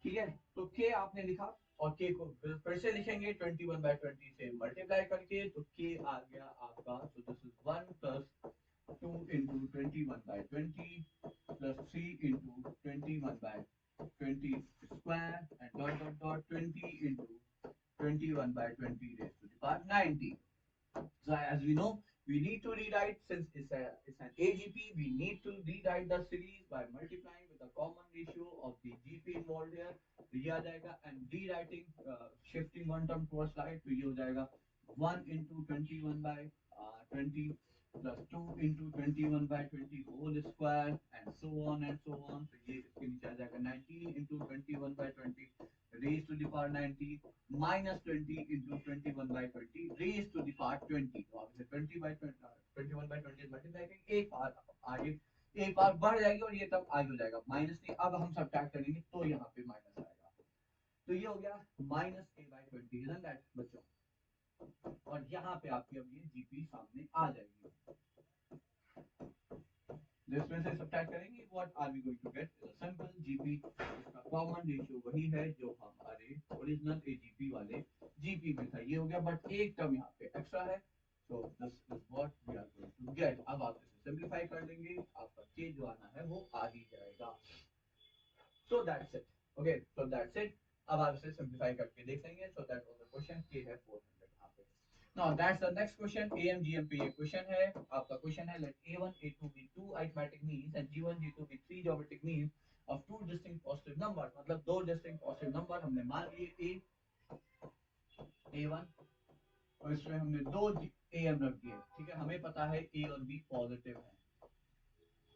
ठीक है, तो k आपने लिखा और k को फिर से लिखेंगे 21/20 से मल्टीप्लाई करके, तो k आ गया आपका, so this is 1 plus 2 into 21/20 plus 3 into 21/20 square and dot dot dot 20 into 21/20 raised to the power 90. So as we know, we need to rewrite, since it's an AGP, we need to rewrite the series by multiplying with the common ratio of the GP involved here. तो ये आ जाएगा, and rewriting, shifting one term to a slide, तो ये हो जाएगा 1 into 21/20 plus 2 into 21/20 whole square and so on and so on. तो ये इसके नीचे आ जाएगा 19 into 21/20 raised to the power 90 minus 20 into 21/20 raised to the power 20. तो आप इसे 21/20 मल्टीप्लाई करेंगे, एक पावर आगे, एक पावर बढ़ जाएगी और ये तब आगे हो जाएगा माइनस नहीं, अब हम सब्ट्रैक्ट करेंगे तो यहाँ पे माइनस आएगा, तो ये हो गया -a/20, isn't that बच्चों? और यहाँ पे आपकी अब ये जीपी सामने आ जाएगी, इसमें से सब्ट्रैक्ट करेंगे, what are we going to get? Simple GP, इसका कॉमन रेशियो वही है जो हमारे ओरिजिनल एजीपी वाले जीपी में था, ये हो गया, बट एक टर्म यहाँ पे एक्स्ट्रा है, so this is what we are going to get. अब आप इसे सिंपलीफाई कर लेंगे, आपका के जो आना है वो आ ही जाएगा। So that's it, okay, so that's it. अब आप इसे सिंपलीफाई करके देख लेंगे, so that was the question, के है 400 यहाँ पे। Now that's the next question. AMGM पे ये क्वेश्चन है, आपका क्वेश्चन है, let A1 A2 be two arithmetic means and G1 G2 be three geometric means of two distinct positive numbers, मतलब दो distinct positive number हमने मान लिए A1 और इसमें हमने दो AM रख दिए, ठीक है, हमें पता है A और B पॉजिटिव है,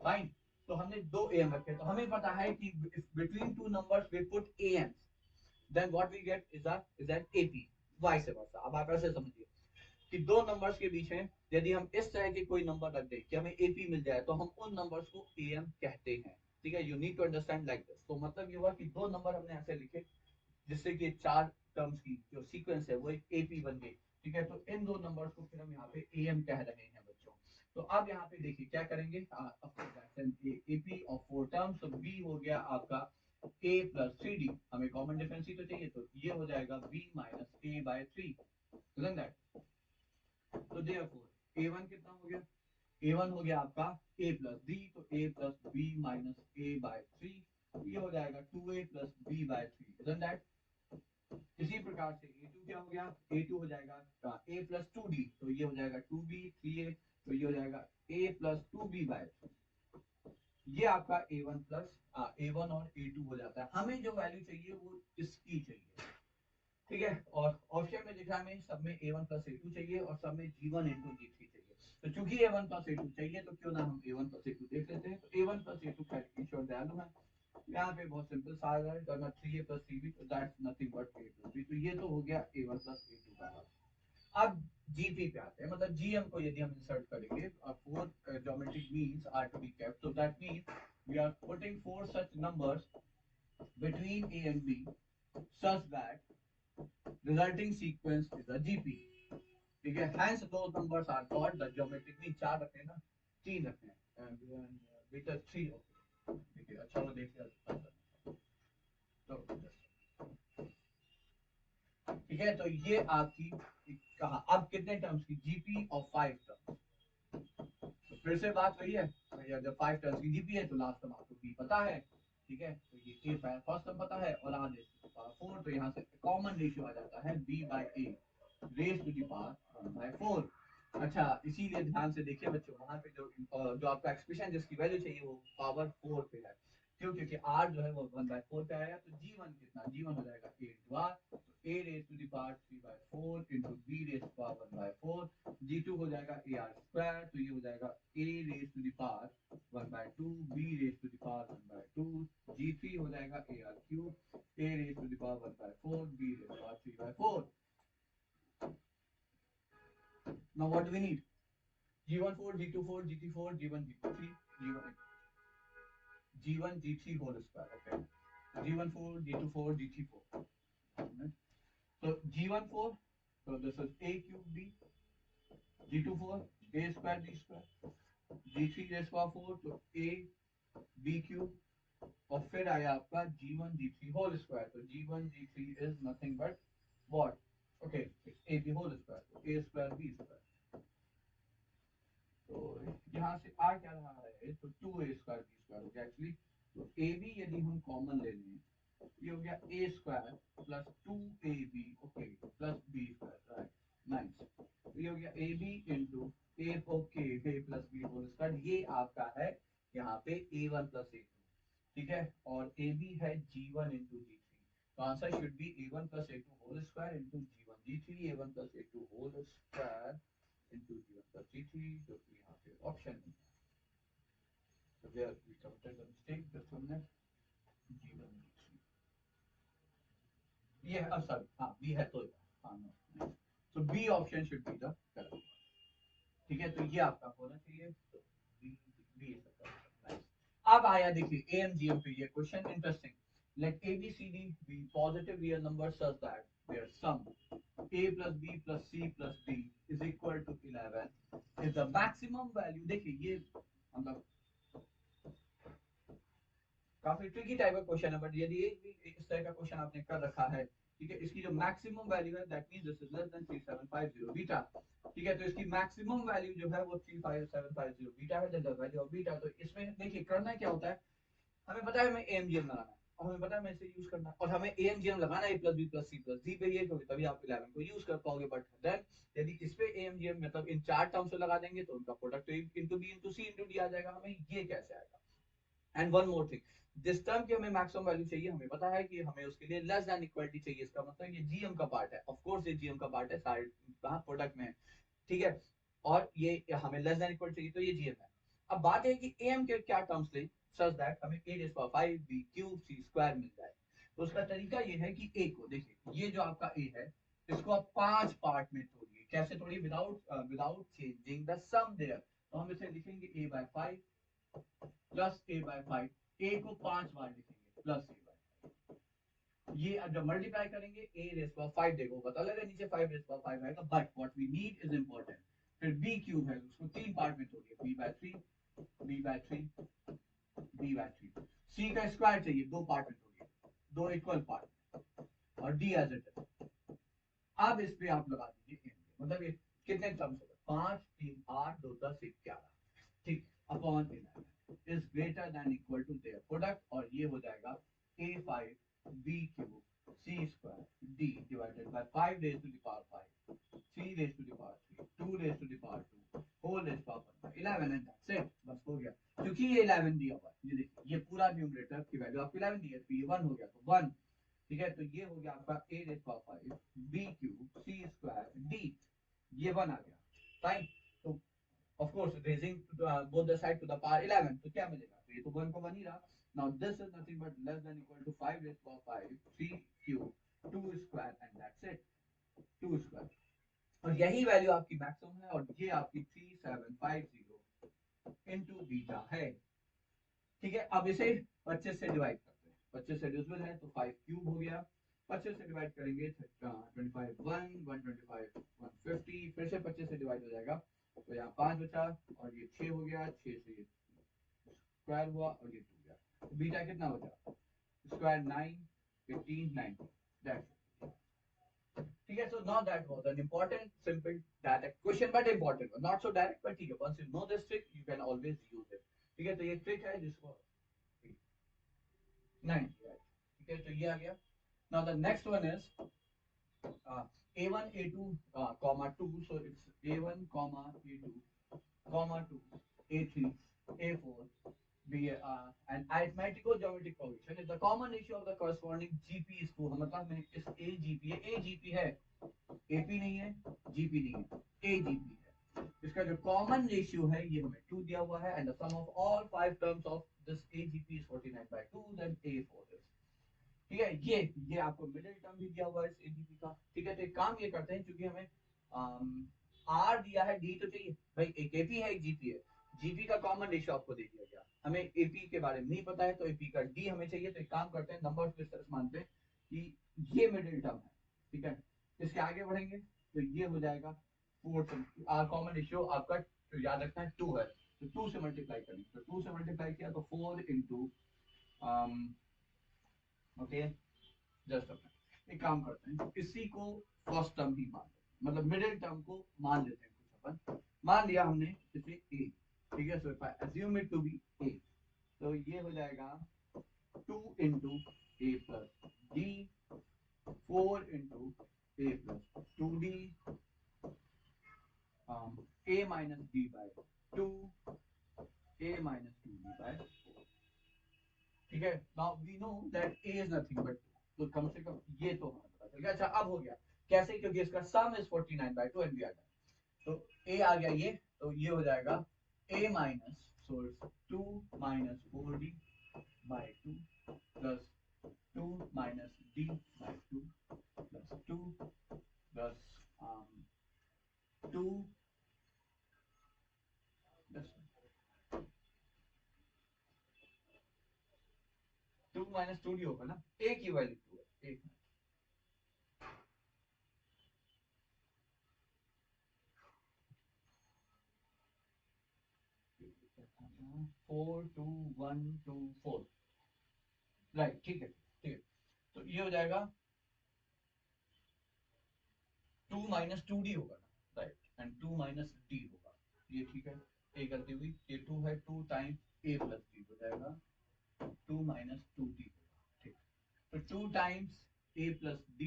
फाइन, तो हमने दो AM रखे, तो हमें पता है कि between two numbers we put AMs, then what we get is that AP, vice versa। अब आप ऐसे समझिए कि दो नंबर्स के बीच में यदि हम इस तरह के कोई नंबर रख दें कि हमें एपी मिल जाए, तो हम उन नंबर्स को एएम कहते हैं, ठीक है, you need to understand like this. तो मतलब ये हुआ कि दो नंबर हमने ऐसे लिखे जिससे कि चार टर्म्स की जो सीक्वेंस है वो एक एपी बन गई, ठीक है, तो इन दो नंबर्स को फिर हम यहाँ पे एएम कह रहे हैं बच्चों। तो अब यहाँ पे देखिए क्या करेंगे, एपी ऑफ फोर टर्म्स, तो बी हो गया आपका a प्लस थ्री डी, हमें कॉमन डिफरेंस ही तो चाहिए, तो ये हो जाएगा b minus a/3, isn't that? तो देयरफॉर a1 कितना हो गया, a1 हो गया आपका a प्लस b, तो a plus b minus a/3, ये हो जाएगा 2a plus b/3, isn't that? इसी प्रकार से a2 क्या हो गया, a2 हो जाएगा a प्लस 2d, तो ये हो जाएगा 2b 3a, तो ये हो जाएगा a प्लस 2b/3, ये आपका a1 प्लस a1 और a2 हो जाता है। हमें जो वैल्यू चाहिए वो इसकी चाहिए, ठीक है, और ऑप्शन में दिखा में सब में a1 प्लस a2 चाहिए और सब में g1 इंटू g3 चाहिए, तो चूंकि a1 प्लस a2 चाहिए तो क्यों ना हम a1 प्लस a2 देख लेते हैं। तो a1 प्लस a2 कैलकुलेशन दयालु है, यहाँ पे बहुत सिंपल सा है, करना 3a प्लस 3b, तो that's nothing but a plus b, तो ये तो हो गया a1 प्लस a2 का बात। अब gp पे आते हैं, मतलब gm को यदि हम इंसर्ट करेंगे, four geometric means are to be kept, so that means we are putting four such numbers between a and b such that resulting sequence is a GP, ठीक है, hence those numbers are called the geometric mean। चार रखते हैं ना, तीन रखते हैं, बेटा थ्री, देखिए अच्छा वो देख लिया, तो ठीक है, तो ये आपकी कहा, अब कितने टर्म्स की, जीपी ऑफ 5 टर्म्स, तो फिर से बात वही है, भैया जब 5 टर्म्स की जीपी है तो लास्ट टर्म आपको बी पता है, ठीक है, तो ये ए फर्स्ट टर्म पता है और आगे 4, तो यहाँ से कॉमन रेशियो आ जाता है b/a raise to the power 1/4। अच्छा, इसीलिए ध्यान से देखिए बच्चों, वहां पे जो आपका एक्सप्रेशन जिसकी वैल्यू चाहिए वो पावर 4 पे है, क्यों, क्योंकि r जो है वो 1/4 पे आया, तो g1 कितना, g1 हो जाएगा a into r, तो a raise to the power 3/4 into b raise to power 1/4, g2 हो जाएगा ar स्क्वायर, तो ये हो जाएगा a raise to the power 1/2, b raise to the power 1/2, g3 हो जाएगा ar cube, a raise to the power 1/4, b raise to power 3/4। Now what do we need? G1 4, G2 4, G3 4, G1 G2 3, G1 G3 whole square. Okay. G1 4, G2 4, G3 4. Right? So G1 4, so this is a cube b. G2 4, a square b square. G3 raised to power 4, so a b cube. और फिर आया आपका G1 G3 whole square, तो G1 G3 is nothing but what, okay it's AB whole square, तो A square B square. तो यहाँ से आ क्या रहा है, तो 2A स्क्वायर B स्क्वायर हो गया एक्चुअली। तो AB यदि हम कॉमन ले लें, ये हो गया A square plus 2AB, okay plus B square, right nice. तो ये हो गया AB into A, okay A plus B whole square, ये आपका है यहाँ पे A1 प्लस A2, ठीक है, और ए बी है G1 इंटू G3, तो answer should be A1 plus A2 whole square into G1 G3, A1 plus A2 whole square into G1 plus G3, जो कि यहाँ पे ऑप्शन नहीं है। So there we committed the mistake, just one minute, G1 G3 ये है, sorry हाँ B है तो हाँ no, so b option should be the correct, ठीक है, तो ये आपका होना चाहिए, तो b b is the correct. अब आया देखिए AMGM पे ये question interesting, let ABCD be positive real numbers such that their sum A plus B plus C plus D is equal to 11 is the maximum value। देखिए ये मतलब काफी tricky type का क्वेश्चन है, बट यदि एक भी इस तरह का क्वेश्चन आपने कर रखा है, ठीक है, इसकी जो मैक्सिमम वैल्यू है that means this is less than 3750 beta, ठीक है, तो इसकी मैक्सिमम वैल्यू जो है वो 35750 बीटा है, द वैल्यू ऑफ बीटा। तो इसमें देखिए करना क्या होता है, हमें पता है हमें AMGM लगाना है और हमें पता है हमें इसे यूज करना है, और हमें AMGM लगाना है A plus b plus c plus d पे, ये क्योंकि तभी आप 11 को यूज कर पाओगे। बट देन यदि इस पे AMGM मतलब इन चार टर्म्स से लगा देंगे तो उनका प्रोडक्ट इंटू बी इंटू सी इंटू डी आ जाएगा, हमें ये कैसे आएगा। एंड वन मोर थिंग, जिस टर्म की हमें मैक्सिमम वैल्यू चाहिए, हमें पता है कि हमें उसके लिए लेस देन इक्वलिटी चाहिए, इसका मतलब ये GM का पार्ट है, ऑफ कोर्स ये GM का पार्ट है, सारे कहां प्रोडक्ट में है, ठीक है, और ये हमें लेस देन इक्वल चाहिए तो ये GM है। अब बात है कि AM के क्या टर्म्स लें सच दैट हमें A raise power 5 B cube C square मिल जाए। तो उसका तरीका ये है कि A को देखिए, ये जो आपका A है इसको आप 5 पार्ट में तोड़िए, कैसे तोड़िए, without changing the sum there, तो हम इसे लिखेंगे A by 5 plus A by 5, A को 5 बार लिखेंगे प्लस A बाय 5, ये अब जब मल्टीप्लाई करेंगे A रेज़ पावर 5 देखो पता लगा नीचे 5 रेज़ पावर 5 आएगा, but what we need is important. फिर B क्यूब है उसको 3 पार्ट में तोड़िए, B by 3 B by 3 B by 3, C का स्क्वायर चाहिए 2 पार्ट में तोड़िए, 2 इक्वल पार्ट, और D एज इट इज। अब इस पे आप लगा दीजिए मतलब ये कितने टर्म्स हो गए, 5 3 8 2 10 11, ठीक, upon 11 is greater than equal to their product, और ये हो जाएगा A5 B cube C square D divided by 5 raise to the power 5 3 raise to the power 3 2 raise to the power 2 whole raise power 11 and that's it, बस हो गया। क्योंकि ये 11 दिया हुआ है, ये देखिए ये पूरा न्यूमरेटर की वैल्यू आपको 11 दी है, तो ये 1 हो गया, तो 1, ठीक है, तो ये हो गया आपका A raise power 5 B cube C square D, ये 1 आ गया, फाइन। तो of course raising both the side to the power 11, तो क्या मिलेगा, तो ये तो 1 को 1 ही रहा। now this is nothing but less than equal to 5 raised power 5 3 cube 2 square and that's it, 2 square, और यही वैल्यू आपकी मैक्सिमम है, और ये आपकी 3750 इनटू बीटा है, ठीक है। अब इसे 25 से डिवाइड करते हैं, 25 से डिविजिबल है तो 5 क्यूब हो गया, 25 से डिवाइड करेंगे 25 1 125 150, फिर से 25 से डिवाइड हो जाएगा, तो यहाँ 5 बचा और ये 6 हो गया, 6 से ये स्क्वायर हुआ और ये 2 गया, तो बीटा कितना बचा, स्क्वायर 9 15 90, दैट्स ठीक है। So now that was an important simple direct question, but important not so direct, but ठीक है, once you know this trick you can always use it, ठीक है, तो ये ट्रिक है जिसको 90, ठीक है, तो ये आ गया। Now the next one is A1 A2 comma 2, so it's A1 comma A2 comma 2 A3 A4 B and arithmetical geometric progression is the common ratio of the corresponding GP score, मतलब हमें इस AGP है, AP नहीं है, GP नहीं है, AGP है, इसका जो कॉमन रेशियो है ये हमें 2 दिया हुआ है, and the sum of all 5 terms of this AGP is 49/2, then A4 is, ठीक है, ये आपको मिडिल टर्म भी दिया हुआ है इस एजीपी का, ठीक है, तो एक काम ये करते हैं, क्योंकि हमें आर दिया है, डी तो चाहिए भाई, एक एपी है एक जीपी है, जीपी का कॉमन रेशियो आपको दे दिया गया, हमें एपी के बारे में नहीं पता है, तो एपी का डी हमें चाहिए, तो एक काम करते हैं नंबर इस तरह से मानते हैं कि ये मिडिल टर्म है, ठीक है, इसके आगे बढ़ेंगे तो ये हो जाएगा 4, कॉमन रेशियो आपका तो याद रखना है 2 है, तो 2 से मल्टीप्लाई करेंगे, तो 2 से मल्टीप्लाई किया तो 4 इंटू ओके, जस्ट एक काम करते हैं, इसी को फर्स्ट टर्म ही मान लेते हैं, मतलब मिडिल टर्म को मान लेते हैं कुछ अपन। मान लिया हमने इसे ए, ठीक है, so if I assume it to be a, तो ये हो जाएगा 2 into a plus d, 4 into a plus 2d, a minus d by 2, a minus 2d by 4, ठीक है। Now we know that a is nothing but 2, तो कम से कम ये तो हमें पता चल गया। अच्छा अब हो गया कैसे, क्योंकि इसका sum is 49 by 2 and we are done. तो a आ गया ये, तो ये हो जाएगा a माइनस सोर्स 2 minus 4d by 2 plus 2 minus d by 2 plus 2 plus 2 plus 2 minus 2d होगा ना, a की वैल्यू 2 है, एक 4 2 1 2 4, राइट, ठीक है ठीक है। तो ये हो जाएगा 2 माइनस 2d होगा ना, राइट, एंड 2 माइनस d होगा, ये ठीक है। ए गलती हुई, ये 2 है, 2 टाइम्स a प्लस d हो जाएगा 2 माइनस 2d होगा, ठीक। तो 2 times a plus d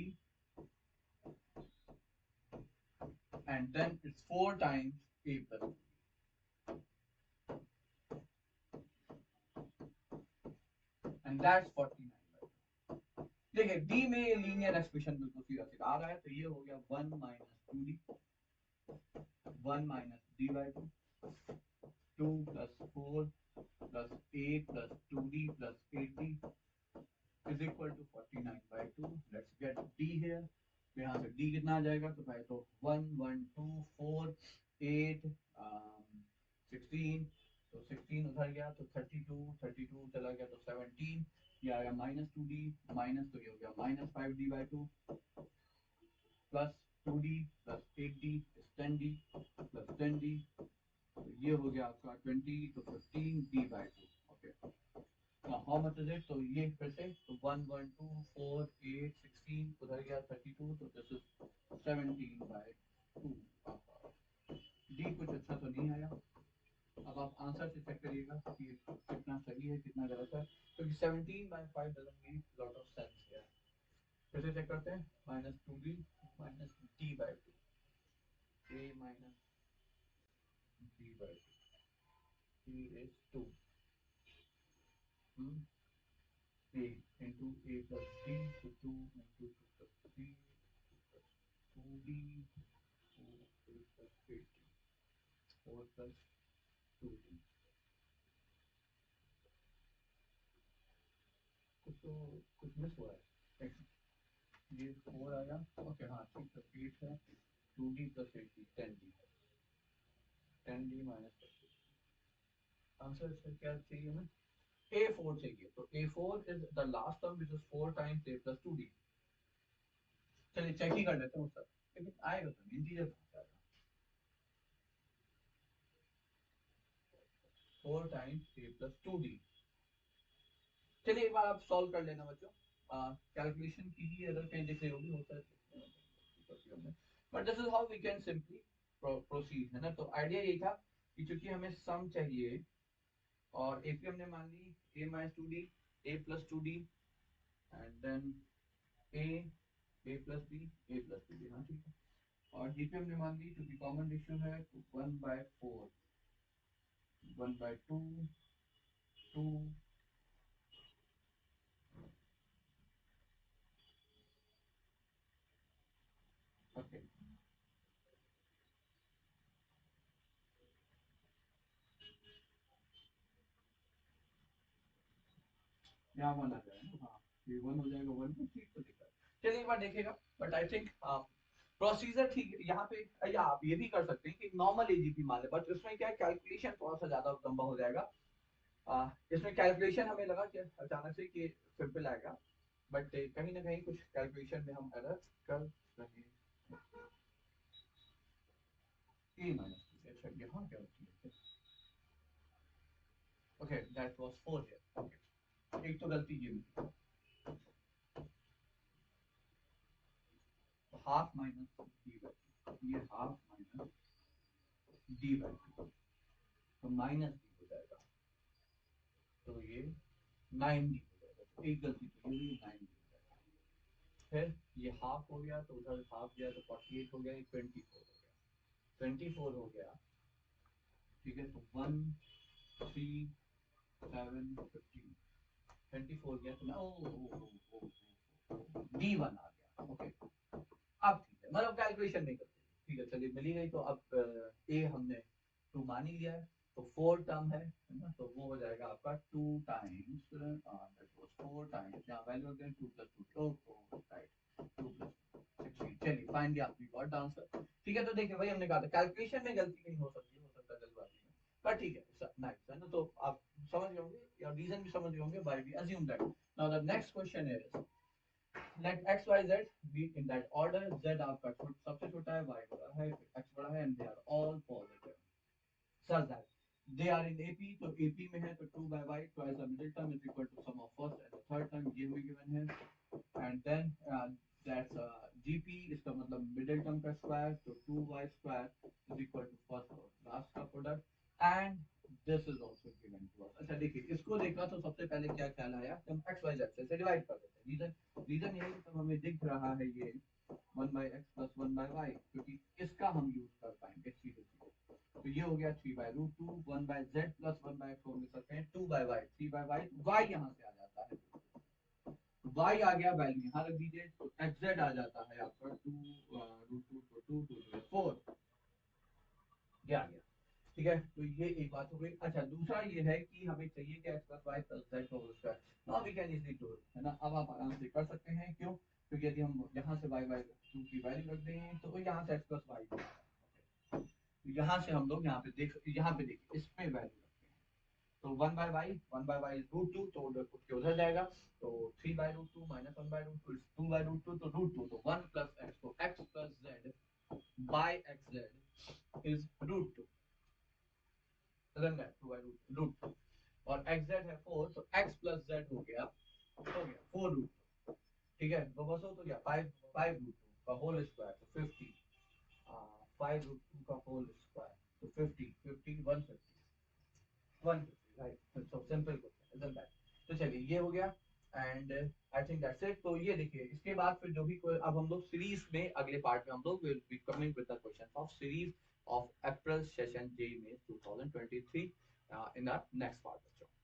and then it's 4 times a plus b, and that's 49 by 2। देखिए d में ये लीनियर एक्सप्रेशन बिल्कुल सीधा सीधा आ रहा है, तो ये हो गया 1 minus 2d, 1 minus d by 2, 2 plus 4 plus 8 plus 2d plus 8d is equal to 49 by 2। Let's get d here। तो यहाँ से d कितना आ जाएगा, तो भाई तो 1 1 2 4 8 16, तो 16 उधर गया तो 32, 32 चला गया तो 17, ये आ गया माइनस 2d, माइनस तो ये हो गया minus 5d by 2 plus 2d plus 8d is 10d plus 10d, तो ये हो गया आपका 20, तो 15d by 2। Okay, how much is it, तो ये फिर से तो 1 1 2 4 8 16 उधर गया 32, तो दिस इज 17 by 2। डी कुछ अच्छा तो नहीं आया। अब आप आंसर से चेक करिएगा कि कितना सही है कितना गलत है, क्योंकि 17 by 5 doesn't make lot of sense here। फिर से चेक करते हैं, minus 2d minus d by 2, a minus d by 2, d is 2, a into a plus d, so 2 into 2 plus 3 plus 2d, 4 plus 8, 4 plus 2d, कुछ तो कुछ miss हुआ है, ये 4 आया, ओके हाँ ठीक है, 8 है, 2d plus 8d 10d, 10d minus, answer इसका क्या चाहिए हमें, a4 चाहिए, तो a4 is the last term which is 4 times a plus 2d। चलिए चेक ही कर लेते हैं सर, लेकिन आएगा तो इंटीजर कहाँ से आएगा, 4 टाइम्स a plus 2d। चलिए एक बार आप सॉल्व कर लेना बच्चों, कैलकुलेशन की ही अगर कहीं दिख रही होगी होता है, but this is how we can simply proceed, है ना। तो आइडिया यही था कि चूंकि हमें सम चाहिए और ए पी हमने मान ली a minus 2d, a plus 2d and then a plus b, a plus 2d, हाँ ठीक है। और डी पे हमने मान ली क्योंकि कॉमन रेशियो है तो 1/4, 1/2, 2, ओके, यहाँ 1 आ जाएगा, हाँ ये 1 हो जाएगा, 1 ठीक तो दिख रहा है। चलिए एक बार देखेगा, बट आई थिंक प्रोसीजर ठीक है यहाँ पे, या आप ये भी कर सकते हैं कि नॉर्मल एजीपी मान ले, बट इसमें क्या है कैलकुलेशन थोड़ा सा ज्यादा लंबा हो जाएगा। इसमें कैलकुलेशन हमें लगा कि अचानक से कि सिंपल आएगा, बट कहीं ना कहीं कुछ कैलकुलेशन में हम एरर कर रहे हैं। ए माइनस, अच्छा यहाँ क्या होती है, okay that was 4 here, okay एक तो गलती ये मिली, half minus d by two, ये half minus d by two, तो माइनस डी हो जाएगा, तो ये 9d हो जाएगा, तो एक गलती तो ये 9d हो जाएगा। फिर ये हाफ हो गया, तो उधर हाफ गया तो 48 हो गया, ये 24 हो गया, 24 हो गया, ठीक है। तो 1 3 7 15 24 गया, तो मैं डी वन आ गया, ओके। अब ठीक है, मतलब कैलकुलेशन नहीं करते, ठीक है, चलिए मिली गई, तो अब ए हमने 2 मान ही लिया है, तो 4 टर्म है ना, तो वो हो जाएगा आपका 2 टाइम्स दैट वाज 4 टाइम्स, यहाँ वैल्यू अगेन 2 प्लस 2, ओ राइट, 2 प्लस 16, चलिए फाइनली आपने गॉट आंसर, ठीक है। तो देखिए वही हमने कहा था, कैलकुलेशन में गलती कहीं हो सकती है, हो सकता है जल्दबाजी में, पर ठीक है, नाइस है ना, तो आप समझ गए होंगे या रीजन भी समझ गए होंगे, why we assume that. Now the next question is, let x y z be in that order, z आपका सबसे छोटा है, y बड़ा है, x बड़ा है, and they are all positive, such that they are in AP, तो AP में है, तो 2 by y twice the middle term is equal to sum of first and the third term, ये हमें given है, and then that's GP, इसका मतलब middle term का square, तो 2y square is equal to first और last का product, and this is also given to us। अच्छा देखिए, इसको देखा तो सबसे पहले क्या ख्याल आया कि हम x y z से डिवाइड कर देते हैं, रीजन ये है कि तब हमें दिख रहा है ये 1 by x plus 1 by y, क्योंकि इसका हम यूज कर पाएंगे सीधे सीधे, तो ये हो गया 3 by root 2, 1 by z plus 1 by x को लिख सकते हैं 2 by y, 3 by y, y यहाँ से आ जाता है, y आ गया, वैल्यू यहाँ रख दीजिए, तो xz आ जाता है आपका 2 रूट 2, तो 2 2 4, ये आ गया, ठीक है। तो ये एक बात हो गई। अच्छा दूसरा ये है कि हमें चाहिए कि x plus y plus z का whole square, now we can easily do it, है ना, अब आप आराम से कर सकते हैं, क्यों, क्योंकि यदि हम यहाँ से y by 2 की वैल्यू रख देंगे, तो यहाँ से x plus y, तो यहाँ से हम लोग यहाँ पे यहाँ पे देखिए इसमें वैल्यू रखते हैं, तो 1 by y इज रूट 2, तो उधर उठ के उधर जाएगा, तो 3 by root 2 minus 1 by root 2 is 2 by root 2, तो रूट 2, तो 1 प्लस x, तो x plus z by xz is root 2, run that 2 by root 2, और xz है 4, तो x प्लस z हो गया 4 रूट 2, ठीक है, तो बस हो तो गया 5 रूट 2 का होल स्क्वायर, तो 50, 5 रूट 2 का होल स्क्वायर, तो 50 50 150 right, so simple question isn't that. तो चलिए ये हो गया, and I think that's it. तो ये देखिए इसके बाद फिर जो भी अब हम लोग सीरीज में अगले पार्ट में हम लोग will be coming with the question of series of April session J में 2023 इन द नेक्स्ट पार्ट बच्चों।